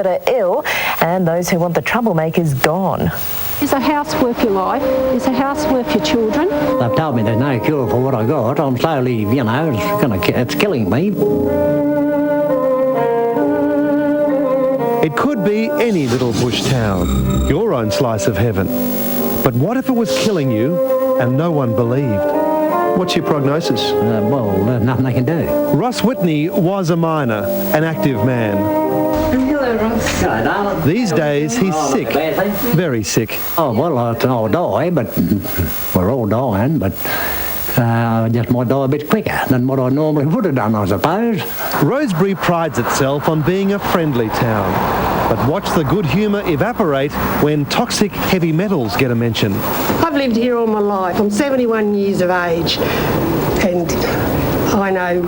that are ill and those who want the troublemakers gone. Is a house worth your life? Is a house worth your children? They've told me there's no cure for what I got. I'm slowly, it's killing me. It could be any little bush town, your own slice of heaven. But what if it was killing you and no one believed? What's your prognosis? There's nothing they can do. Ross Whitney was a miner, an active man. Hello, Ross. Hello, darling. These days he's sick, very sick. Oh, well, I'll die, but we're all dying, but I just might die a bit quicker than what I normally would have done, I suppose. Rosebery prides itself on being a friendly town. But watch the good humour evaporate when toxic heavy metals get a mention. I've lived here all my life. I'm 71 years of age, and I know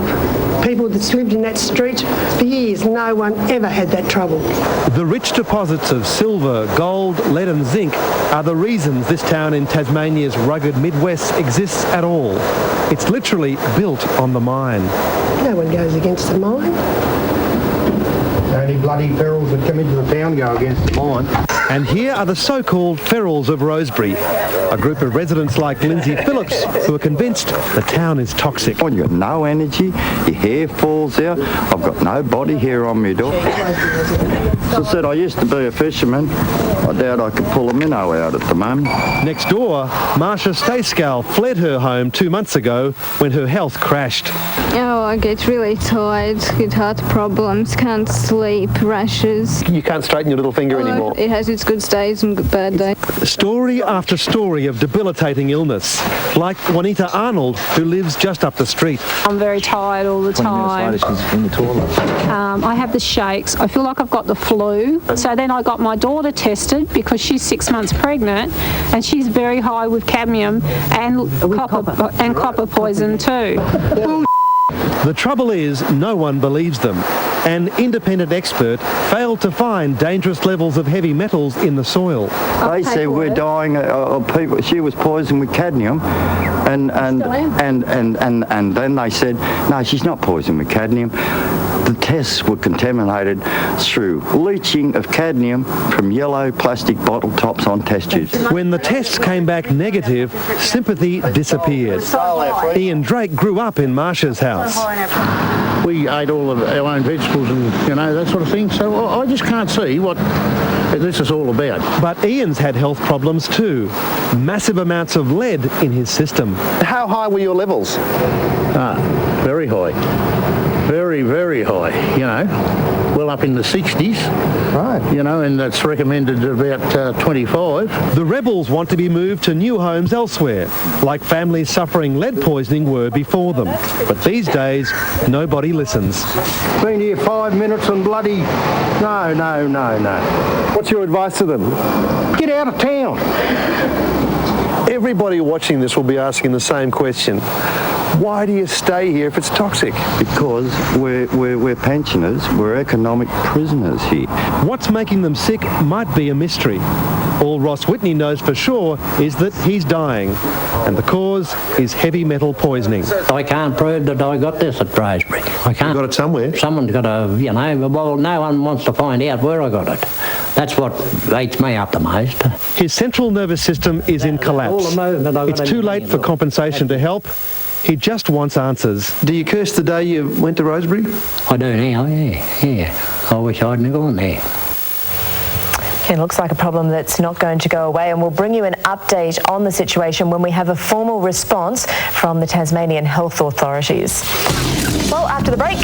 people that's lived in that street for years. No one ever had that trouble. The rich deposits of silver, gold, lead and zinc are the reasons this town in Tasmania's rugged Midwest exists at all. It's literally built on the mine. No one goes against the mine. Only bloody ferals that come into the town go against the mine. And here are the so-called ferals of Rosebery, a group of residents like Lindsay Phillips who are convinced the town is toxic. You've got no energy, your hair falls out, I've got no body hair on my door. As I said, I used to be a fisherman. I doubt I could pull a minnow out at the moment. Next door, Marsha Stayscale fled her home 2 months ago when her health crashed. Oh, I get really tired, get heart problems, can't sleep, rashes. You can't straighten your little finger anymore. It has its good days and bad days. Story after story of debilitating illness, like Juanita Arnold, who lives just up the street. I'm very tired all the time. In the toilet. I have the shakes. I feel like I've got the flu. So then I got my daughter tested because she's 6 months pregnant and she's very high with cadmium and copper poison too. The trouble is, no one believes them. An independent expert failed to find dangerous levels of heavy metals in the soil. They said we're dying of people. She was poisoned with cadmium, and then they said no, she's not poisoned with cadmium. The tests were contaminated through leaching of cadmium from yellow plastic bottle tops on test tubes. When the tests came back negative, sympathy disappeared. Ian Drake grew up in Marsha's house. We ate all of our own vegetables and, that sort of thing, so I just can't see what this is all about. But Ian's had health problems too. Massive amounts of lead in his system. How high were your levels? Very high. Very, very high, well up in the 60s. Right. And that's recommended about 25. The rebels want to be moved to new homes elsewhere, like families suffering lead poisoning were before them. But these days, nobody listens. Been here 5 minutes and bloody... No. What's your advice to them? Get out of town. Everybody watching this will be asking the same question. Why do you stay here if it's toxic? Because we're pensioners, we're economic prisoners here. What's making them sick might be a mystery. All Ross Whitney knows for sure is that he's dying, and the cause is heavy metal poisoning. I can't prove that I got this at Rosebery. I can't. You got it somewhere? Someone's got to, well, no one wants to find out where I got it. That's what eats me up the most. His central nervous system is in collapse. It's too late for compensation to help. He just wants answers. Do you curse the day you went to Rosebery? I do now, yeah. I wish I'd never gone there. It looks like a problem that's not going to go away, and we'll bring you an update on the situation when we have a formal response from the Tasmanian health authorities. Well, after the break...